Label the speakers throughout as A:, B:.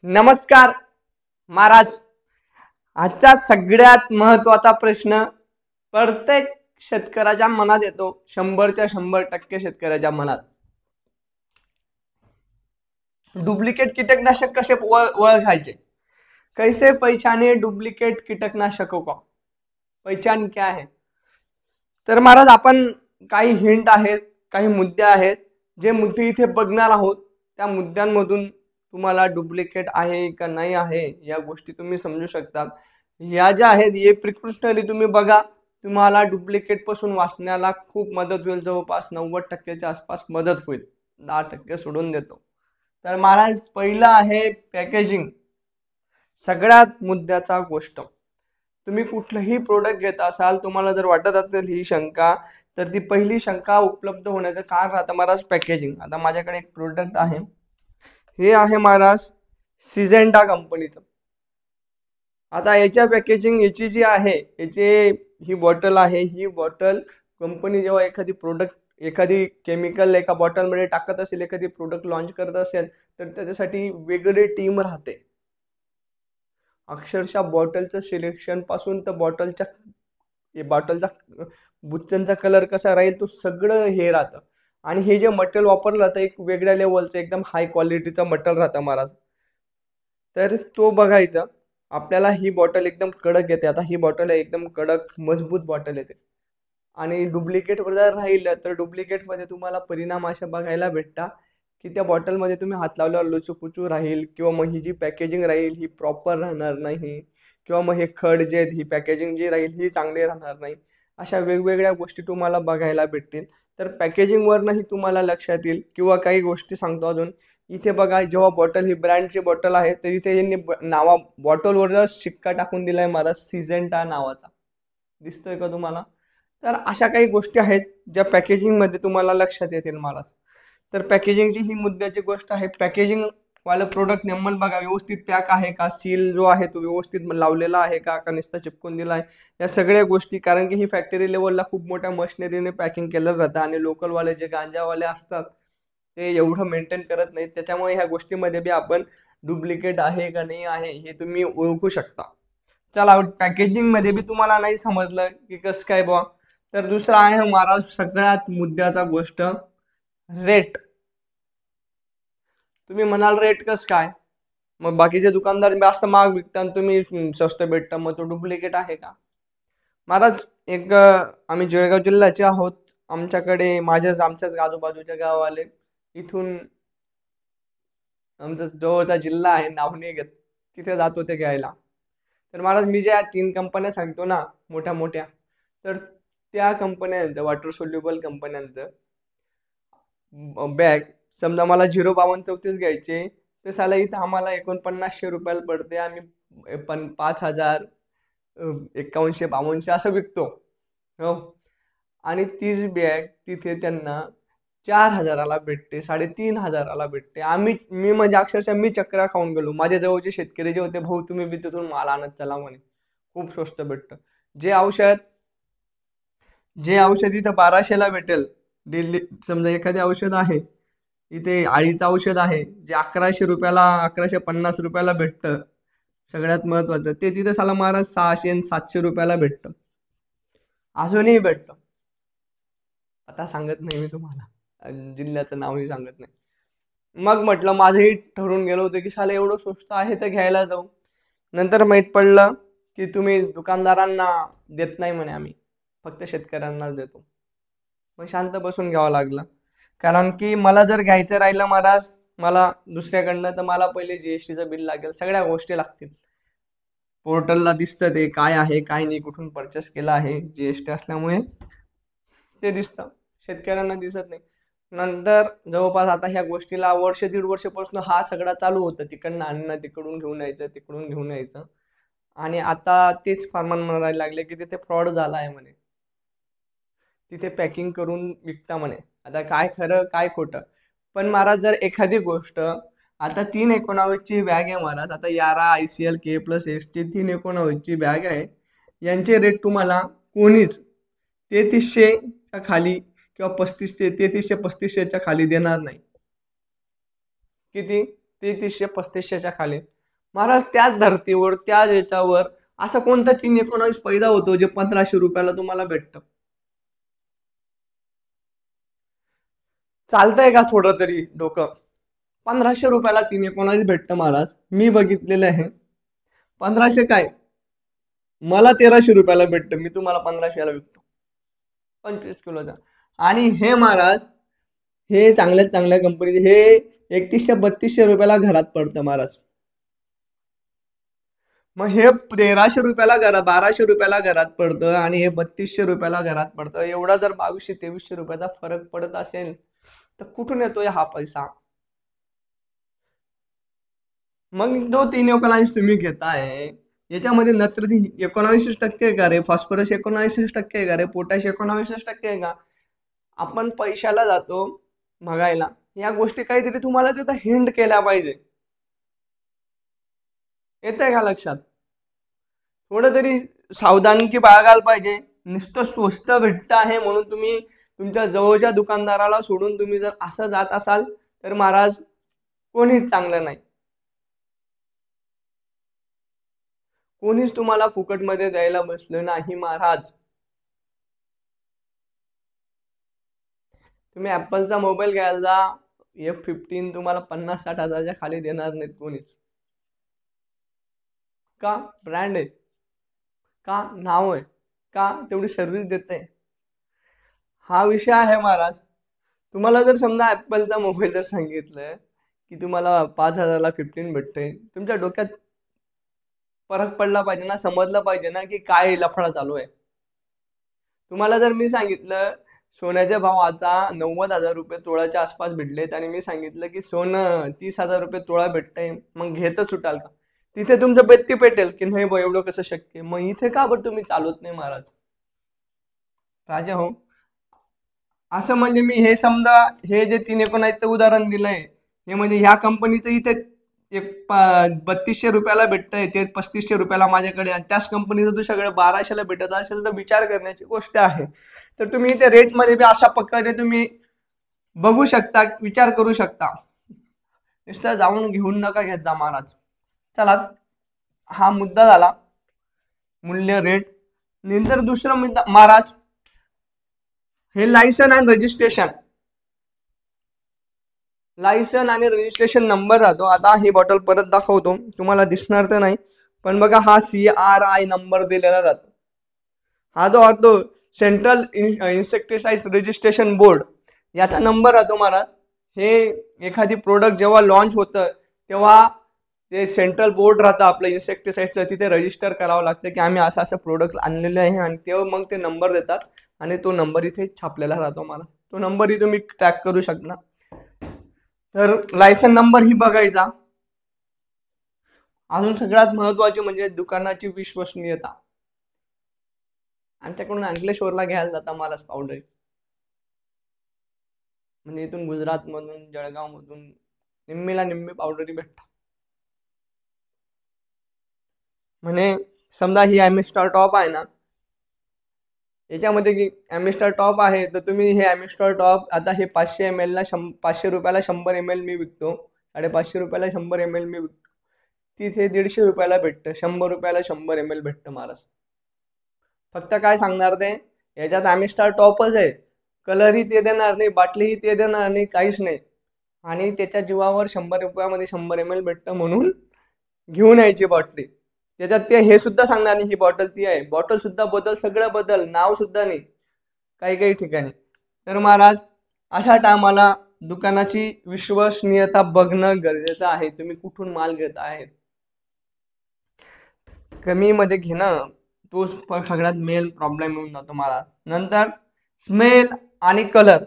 A: नमस्कार महाराज. आजचा सगळ्यात महत्वाचा प्रश्न प्रत्येक शेतकऱ्याच्या मनात येतो. 100% शेतकऱ्याच्या मनात, डुप्लिकेट कीटकनाशक कसे ओळखायचे? कैसे पहचाने डुप्लिकेट कीटकनाशकों का? पहचान क्या है? तर महाराज आपण काही हिंट आहेत, काही मुद्दे आहेत, जे मुद्दे इथे बघणार आहोत. त्या मुद्द्यांमधून तुम्हाला डुप्लिकेट आहे का नाही आहे या गोष्टी तुम्ही समजू शकता. या ज्या आहेत हे प्रिकॉशनरी तुम्ही बघा, तुम्हाला डुप्लिकेट पासून वाचण्याला खूप मदत होईल. जवळपास 90%च्या आसपास मदत होईल. 10% सोडून देतो. तर महाराज पहिलं आहे पॅकेजिंग. सगळ्यात मुद्द्याचा गोष्ट, तुम्ही कुठलंही प्रोडक्ट घेत असाल, तुम्हाला जर वाटत असेल ही शंका, तर ती पहिली शंका उपलब्ध होण्याचं कारण राहतं महाराज पॅकेजिंग. आता माझ्याकडे एक प्रोडक्ट आहे, हे आहे महाराज सिजेंटा कंपनीचं. आता याच्या पॅकेजिंग याची जी आहे, याची ही बॉटल आहे, ही बॉटल कंपनी जेव्हा एखादी प्रोडक्ट, एखादी केमिकल एका बॉटलमध्ये टाकत असेल, एखादी प्रोडक्ट लॉन्च करत असेल, तर त्याच्यासाठी वेगळी टीम राहते. अक्षरशः बॉटलचं सिलेक्शन पासून तर बॉटलचा बुच्चनचा कलर कसा राहील तो सगळं हे राहतं. आणि हे जे मटेरियल वापरलं जातं एक वेगळ्या लेवलचं एकदम हाय क्वालिटीचं मटेरियल राहतं महाराज. तर तो बघायचा. आपल्याला ही बॉटल एकदम कडक येते. आता ही बॉटल एकदम कडक मजबूत बॉटल येते. आणि डुप्लिकेटवर जर राहिलं तर डुप्लिकेटमध्ये तुम्हाला परिणाम असे बघायला भेटतात की त्या बॉटलमध्ये तुम्ही हात लावल्यावर लुचूपुचू राहील, किंवा मग ही जी पॅकेजिंग राहील ही प्रॉपर राहणार नाही, किंवा मग हे खड जे ही पॅकेजिंग जी राहील ही चांगली राहणार नाही. अशा वेगवेगळ्या गोष्टी तुम्हाला बघायला भेटतील. तर पॅकेजिंगवरनंही तुम्हाला लक्षात येईल. किंवा काही गोष्टी सांगतो अजून. इथे बघा, जेव्हा बॉटल ही ब्रँडची बॉटल आहे, तर इथे यांनी बॉटलवर शिक्का टाकून दिलाय महाराज सिजेंटा नावाचा. दिसतोय का तुम्हाला? तर अशा काही गोष्टी आहेत ज्या पॅकेजिंगमध्ये तुम्हाला लक्षात येतील महाराज. तर पॅकेजिंगची ही मुद्द्याची गोष्ट आहे. पॅकेजिंग वाला प्रोडक्ट नेमन बघा, व्यवस्थित पॅक आहे का, सील जो आहे तो व्यवस्थित लावलेला आहे का नुसता चिपकून दिला आहे, या सगळ्या गोष्टी. कारण की ही फॅक्टरी लेवलला खूप मोठ्या मशिनरीने पॅकिंग केलं जातं, आणि लोकलवाले जे गांजावाले असतात ते एवढं मेंटेन करत नाहीत. त्याच्यामुळे ह्या गोष्टीमध्ये बी आपण डुप्लिकेट आहे का नाही आहे हे तुम्ही ओळखू शकता. चला, पॅकेजिंगमध्ये बी तुम्हाला नाही समजलं की कसं काय बुवा, तर दुसरा आहे महाराज सगळ्यात मुद्द्याचा गोष्ट, रेट. तुम्ही म्हणाल रेट कसं काय? मग बाकीचे दुकानदार जास्त महाग विकतात, तुम्ही स्वस्त भेटतं, मग तो डुप्लिकेट आहे का? महाराज आम्ही जळगाव जिल्ह्याचे आहोत. आमच्याकडे आमच्याच आजूबाजूच्या गावाले, इथून आमचा जवळचा जिल्हा आहे, नाव नाही घेत, तिथे जातो ते घ्यायला. तर महाराज मी ज्या 3 कंपन्या सांगतो ना मोठ्या मोठ्या, तर त्या कंपन्यांचं, वॉटर सोल्युबल कंपन्यांचं बॅग समजा मला 05234 घ्यायचे, तर साला इथं आम्हाला 4900 रुपयाला पडते. आम्ही 5000 5152 असं विकतो. हो. आणि तीच बॅग तिथे त्यांना 4000ला भेटते, 3500ला भेटते. मी म्हणजे अक्षरशः मी चक्रा खाऊन गेलो. माझ्या जवळचे शेतकरी जे होते, भाऊ तुम्ही बी तिथून माल आणत चला म्हणे, खूप स्वस्त भेटतं. जे औषध इथं 1200ला भेटेल, दिल्ली समजा एखादे औषध आहे, इथे आळीचं औषध आहे जे 1150 रुपयाला भेटतं. सगळ्यात महत्वाचं ते तिथे साला महाराज 600 आणि 700 रुपयाला भेटतं. अजूनही भेटतं. आता सांगत नाही मी तुम्हाला, जिल्ह्याचं नावही सांगत नाही. मग म्हटलं, माझंही ठरून गेलो होतं की साला एवढं स्वस्त आहे तर घ्यायला जाऊ. नंतर माहीत पडलं की तुम्ही दुकानदारांना देत नाही म्हणे, आम्ही फक्त शेतकऱ्यांनाच देतो. मग शांत बसून घ्यावं लागलं. कारण की मला जर घ्यायचं राहिलं महाराज, मला दुसऱ्याकडनं, तर मला पहिले जीएसटीचं बिल लागेल, सगळ्या गोष्टी लागतील. पोर्टलला दिसतं ते काय आहे काय नाही, कुठून परचेस केलं आहे, जीएसटी असल्यामुळे ते दिसतं, शेतकऱ्यांना दिसत नाही. नंतर जवळपास आता ह्या गोष्टीला वर्ष 1.5 वर्षापासून हा सगळा चालू होतं, तिकडनं आणणं, तिकडून घेऊन यायचं, तिकडून घेऊन यायचं. आणि आता तेच फार्मर म्हणायला लागले की तिथे फ्रॉड झाला आहे म्हणे, तिथे पॅकिंग करून विकता म्हणे. आता काय खरं काय खोटं? पण महाराज जर एखादी गोष्ट, आता 319ची बॅग आहे महाराज, आता यारा ICL K+S ची 319ची बॅग आहे, यांचे रेट तुम्हाला कोणीच 3300च्या खाली किंवा 3300 3335च्या खाली देणार नाही. किती? 3300-3500च्या खाली. महाराज त्याच धर्तीवर त्याच याच्यावर असं कोणता 319 पैदा होतो जे 1500 रुपयाला तुम्हाला भेटतं? चालतंय का थोडं तरी डोकं? 1500 रुपयाला 319 भेटतं महाराज, मी बघितलेलं आहे. 1500 काय, मला 1300 रुपयाला भेटतं, मी तुम्हाला 1500ला विकतो 25 किलोचा. आणि हे महाराज, हे चांगल्या चांगल्या कंपनीचे हे 3100-3200 रुपयाला घरात पडतं महाराज. मग हे 1300 रुपयाला घरात, 1200 रुपयाला घरात पडतं आणि हे 3200 रुपयाला घरात पडतं. एवढा जर 2200-2300 रुपयाचा फरक पडत असेल तर कुठून येतोय हा पैसा? मग जो 319 तुम्ही घेताय याच्यामध्ये नत्र 19% का रे, फॉस्फरस 19% का रे, पोटॅश 19% का? आपण पैशाला जातो बघायला, या गोष्टी काहीतरी तुम्हाला तिथं हिंट केल्या पाहिजे. येतंय का लक्षात? थोडं तरी सावधानगी बाळगायला पाहिजे. नुसतं स्वस्त भेटतं आहे म्हणून तुम्ही तुमच्या जवळच्या दुकानदाराला सोडून तुम्ही जर असं जात असाल तर महाराज कोणीच चांगलं नाही. कोणीच तुम्हाला फुकटमध्ये द्यायला बसलं नाही महाराज. तुम्ही ॲपलचा मोबाईल घ्यायला जा, F15 तुम्हाला 50-60 हजाराच्या खाली देणार नाहीत कोणीच. का? ब्रँड आहे, का नाव आहे, का तेवढी सर्व्हिस देते, हा विषय आहे महाराज. तुम्हाला जर समजा ॲपलचा मोबाईल जर सांगितलं की तुम्हाला 5000ला 15 भेटते, तुमच्या डोक्यात फरक पडला पाहिजे ना, समजलं पाहिजे ना की काय लफडा चालू आहे. तुम्हाला जर मी सांगितलं सोन्याचे भाव आता 90,000 रुपये तोळ्याच्या आसपास भेटलेत आणि मी सांगितलं की सोनं 30,000 रुपये तोळा भेटतंय, मग घेतच सुटाल का? तिथे तुमचं बेत्ती पेटेल की नाही बा एवढं कसं शक्य. मग इथे का बरं तुम्ही चालवत नाही महाराज? राजा हो, असं म्हणजे मी हे समजा हे जे 319चं उदाहरण दिलंय हे म्हणजे ह्या कंपनीचं इथे 3200 रुपयाला भेटतंय, ते 3500 रुपयाला माझ्याकडे, आणि त्याच कंपनीचं दुसऱ्याकडे 1200ला भेटत असेल तर विचार करण्याची गोष्ट आहे. तर तुम्ही इथे रेटमध्ये बी अशा प्रकारे तुम्ही बघू शकता, विचार करू शकता. नुसतं जाऊन घेऊन नका घेत जा महाराज. चला, हा मुद्दा झाला मूल्य रेट. नंतर दुसरा मुद्दा महाराज, हे लायसन आणि रजिस्ट्रेशन. लायसन आणि रजिस्ट्रेशन नंबर राहतो. आता ही बॉटल परत दाखवतो, तुम्हाला दिसणार तर नाही पण बघा हा CRI नंबर दिलेला राहतो. हा जो असतो सेंट्रल इन्सेक्टिसाइड रजिस्ट्रेशन बोर्ड, याचा नंबर राहतो महाराज. हे एखादी प्रोडक्ट जेव्हा लॉन्च होतं तेव्हा ते सेंट्रल बोर्ड राहतं आपलं इन्सेक्टिसाइडचं, तिथे रजिस्टर करावं लागतं की आम्ही असं असं प्रोडक्ट आणलेलं आहे, आणि तेव्हा मग ते नंबर देतात आणि तो नंबर इथे छापलेला राहतो मला. तो नंबरही तुम्ही ट्रॅक करू शकता. तर लायसन नंबर ही बघायचा. अजून सगळ्यात महत्वाचे म्हणजे दुकानाची विश्वसनीयता. आमच्याकडून अंकलेश्वरला घ्यायला जाता महाराज पावडर, म्हणजे इथून गुजरात मधून जळगाव मधून निम्मीला निम्मी पावडरी भेटतात. म्हणजे समजा ही ॲमिस्टर टॉप आहे ना, याच्यामध्ये की ॲमिस्टर टॉप आहे तर तुम्ही हे ॲमिस्टर टॉप आता हे 500 ml ला 500 रुपयाला 100 ml मी विकतो, 550 रुपयाला 100 ml मी विकतो. तिथे 150 रुपयाला भेटतं, 100 रुपयाला 100 ml भेटतं महाराज. फक्त काय सांगणार ते, याच्यात ॲमिस्टर टॉपच आहे, कलरही ते देणार नाही, बाटलीही ते देणार नाही, काहीच नाही. आणि त्याच्या जीवावर 100 रुपयामध्ये 100 ml भेटतं म्हणून घेऊन यायची बाटली. त्याच्यात ते हे सुद्धा सांगणार नाही ही बॉटल ती आहे, बॉटल सुद्धा बदल, सगळं बदल, नाव सुद्धा नाही काही काही ठिकाणी. तर महाराज अशा टायमाला दुकानाची विश्वसनीयता बघणं गरजेचं आहे. तुम्ही कुठून माल घेत आहेत, कमी मध्ये घेणं तोच सगळ्यात मेन प्रॉब्लेम येऊन जातो महाराज. नंतर स्मेल आणि कलर.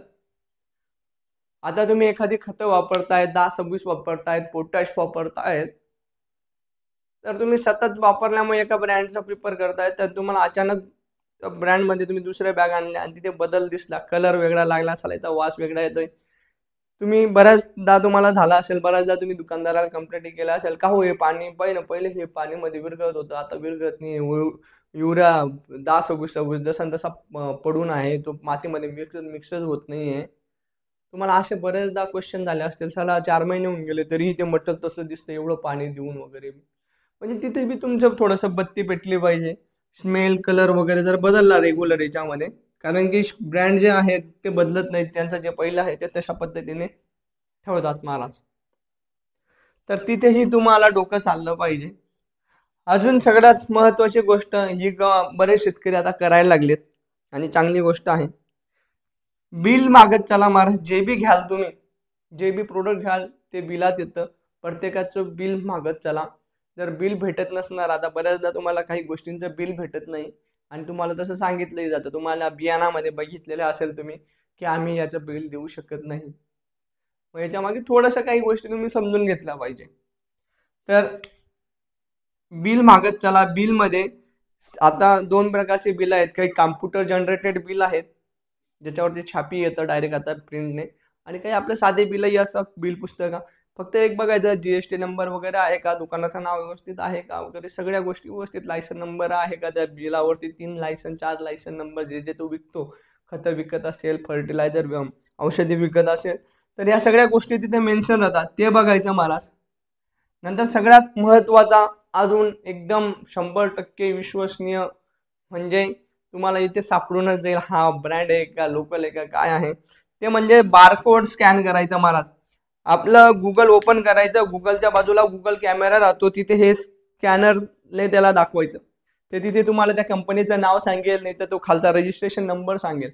A: आता तुम्ही एखादी खतं वापरतायत, 10-26 वापरतायत, पोटॅश वापरतायत, तर तुम्ही सतत वापरल्यामुळे एका ब्रँडचा प्रिफर करतायत, तर तुम्हाला अचानक ब्रँडमध्ये तुम्ही दुसऱ्या बॅग आणल्या आणि तिथे बदल दिसला, कलर वेगळा लागला असेल, याचा वास वेगळा येतोय. तुम्ही बऱ्याचदा तुम्हाला झाला असेल, बऱ्याचदा तुम्ही दुकानदाराला कंप्लेंट केला असेल का हो हे पाणी पहिले हे पाणीमध्ये विरघळत होतं, आता विरघळत नाही, युरिया 10-26 जसा तसा पडून आहे, तो मातीमध्ये मिक्सच होत नाही आहे. तुम्हाला असे बरेचदा क्वेश्चन झाले असतील, चला 4 महिने होऊन गेले तरीही ते मटेरियल तसं दिसतं एवढं पाणी देऊन वगैरे. म्हणजे तिथे बी तुमचं थोडंसं बत्ती पेटली पाहिजे. स्मेल, कलर वगैरे जर बदलला रेग्युलर याच्यामध्ये, कारण की ब्रँड जे आहेत ते बदलत नाहीत, त्यांचं जे पहिलं आहे ते तशा पद्धतीने ठेवतात महाराज. तर तिथेही तुम्हाला डोकं चाललं पाहिजे. अजून सगळ्यात महत्वाची गोष्ट ही बरेच शेतकरी आता करायला लागलेत आणि चांगली गोष्ट आहे. बिल मागत चला महाराज. जे बी घ्याल तुम्ही, जे बी प्रोडक्ट घ्याल ते बिलात येतं. प्रत्येकाचं बिल मागत चला. जर बिल भेटत नसणार, आता बऱ्याचदा तुम्हाला काही गोष्टींचं बिल भेटत नाही आणि तुम्हाला तसं सांगितलंही जातं, तुम्हाला बियाणामध्ये बघितलेलं असेल तुम्ही की आम्ही याचं बिल देऊ शकत नाही. मग याच्यामागे थोडंसं काही गोष्टी तुम्ही समजून घेतल्या पाहिजे. तर बिल मागत चला. बिलमध्ये आता 2 प्रकारचे बिल आहेत. काही कॉम्प्युटर जनरेटेड बिल आहेत ज्याच्यावरती छापी येतं डायरेक्ट आता प्रिंटने, आणि काही आपले साधे बिलही असतात, बिल पुस्तका. फक्त एक बघायचं जीएसटी नंबर वगैरे आहे का, दुकानाचं नाव व्यवस्थित आहे का वगैरे, सगळ्या गोष्टी व्यवस्थित, लायसन नंबर आहे का त्या बिलावरती, 3 लायसन 4 लायसन नंबर, जे जे तो विकतो, खतं विकत असेल, फर्टिलायझर औषधी विकत असेल, तर या सगळ्या गोष्टी तिथे मेन्शन राहतात, ते बघायचं महाराज. नंतर सगळ्यात महत्वाचा अजून एकदम 100% विश्वसनीय म्हणजे तुम्हाला इथे सापडूनच जाईल हा ब्रँड आहे का लोकल आहे का काय आहे, ते म्हणजे बारकोड स्कॅन करायचं महाराज. आपलं गुगल ओपन करायचं, गुगलच्या बाजूला गुगल कॅमेरा राहतो, तिथे हे स्कॅनरने त्याला दाखवायचं. ते तिथे तुम्हाला त्या कंपनीचं नाव सांगेल, नाही तर तो खालचा रजिस्ट्रेशन नंबर सांगेल.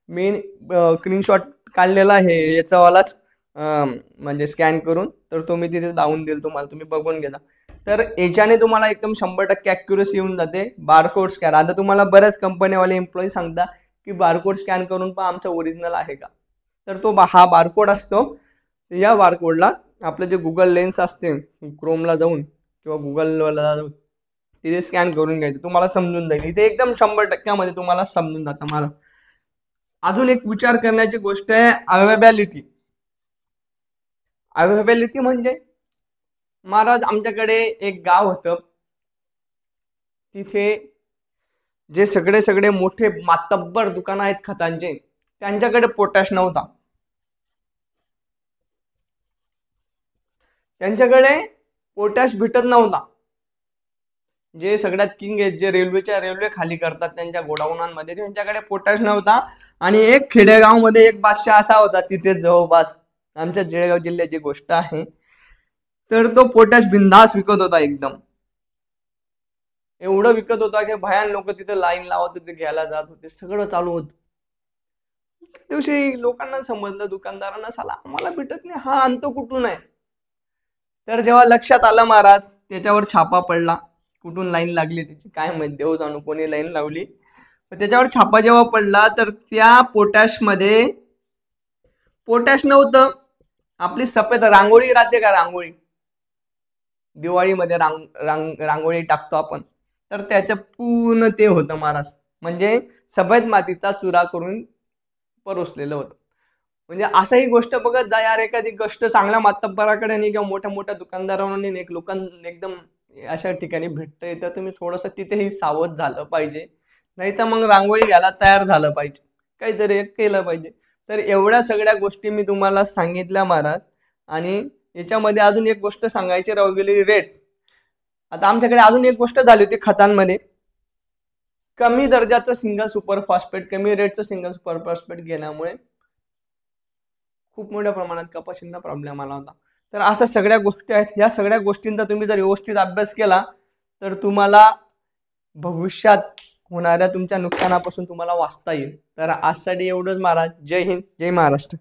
A: मी स्क्रीनशॉट काढलेला आहे याचावालाच, म्हणजे स्कॅन करून, तर तो मी तिथे दावून देईल तुम्हाला, तुम्ही बघून घ्या. तर याच्याने तुम्हाला एकदम 100% ॲक्युरसी येऊन जाते. बारकोड स्कॅन, आता तुम्हाला बऱ्याच कंपनीवाले एम्प्लॉई सांगता की बारकोड स्कॅन करून पहा आमचं ओरिजिनल आहे का, तर तो हा बारकोड असतो. या बारकोडला आपलं जे गुगल लेन्स असते, क्रोमला जाऊन किंवा गुगलला जाऊन तिथे स्कॅन करून घ्यायचं, तुम्हाला समजून जाईल. इथे एकदम 100% तुम्हाला समजून जातं मला. अजून एक विचार करण्याची गोष्ट आहे अवेलेबिलिटी. अवेलेबिलिटी म्हणजे महाराज, आमच्याकडे एक गाव होतं, तिथे जे सगळे सगळे मोठे मातब्बर दुकान आहेत खतांचे, त्यांच्याकडे पोटॅश नव्हता. त्यांच्याकडे पोटॅश भेटत नव्हता. जे सगळ्यात किंग आहेत, जे रेल्वे खाली करतात त्यांच्या गोडाऊनांमध्ये, त्यांच्याकडे पोटॅश नव्हता. आणि एक खेडेगावमध्ये एक बादशाह असा होता, तिथे जवळपास आमच्या जळगाव जिल्ह्याची गोष्ट आहे, तर तो पोटॅश बिंदास विकत होता. एकदम एवढं विकत होता की भयान लोक तिथे लाईन लावत होते, घ्यायला जात होते, सगळं चालू होतं. दिवशी लोकांना समजलं, दुकानदारांना, साला आम्हाला भेटत नाही, हा आणतो कुठून आहे. तर जेव्हा लक्षात आलं महाराज, त्याच्यावर छापा पडला, कुठून लाईन लागली त्याची काय माहिती, देव जाणू कोणी लाईन लावली. त्याच्यावर छापा जेव्हा पडला, तर त्या पोटॅशमध्ये पोटॅश नव्हतं. आपली सफेद रांगोळी राहते का, रांगोळी दिवाळीमध्ये रांगोळी टाकतो आपण, तर त्याचं पूर्ण ते होतं महाराज. म्हणजे सफेद मातीचा चुरा करून परोसलेलं होतं. म्हणजे असाही गोष्ट बघत जा यार, एखादी गोष्ट चांगल्या मातब्बराकडे नाही किंवा मोठ्या मोठ्या दुकानदारांनी एक लोकांना एकदम अशा ठिकाणी भेटतंय, तर तुम्ही थोडंसं तिथेही सावध झालं पाहिजे. नाही तर मग रांगोळी घ्यायला तयार झालं पाहिजे, काहीतरी एक केलं पाहिजे. तर एवढ्या सगळ्या गोष्टी मी तुम्हाला सांगितल्या महाराज. आणि याच्यामध्ये अजून एक गोष्ट सांगायची राहू गेली, रेट. आता आमच्याकडे अजून एक गोष्ट झाली होती खतांमध्ये, कमी दर्जाचं सिंगल सुपर फॉस्फेट, कमी रेटचं सिंगल सुपर फॉस्फेट घेण्यामुळे खूप मोठ्या प्रमाणात कपाशींना प्रॉब्लेम आला होता. तर अशा सगळ्या गोष्टी आहेत. या सगळ्या गोष्टींचा तुम्ही जर व्यवस्थित अभ्यास केला, तर तुम्हाला भविष्यात होणाऱ्या तुमच्या नुकसानापासून तुम्हाला वाचता येईल. तर आजसाठी एवढंच महाराज. जय हिंद, जय महाराष्ट्र.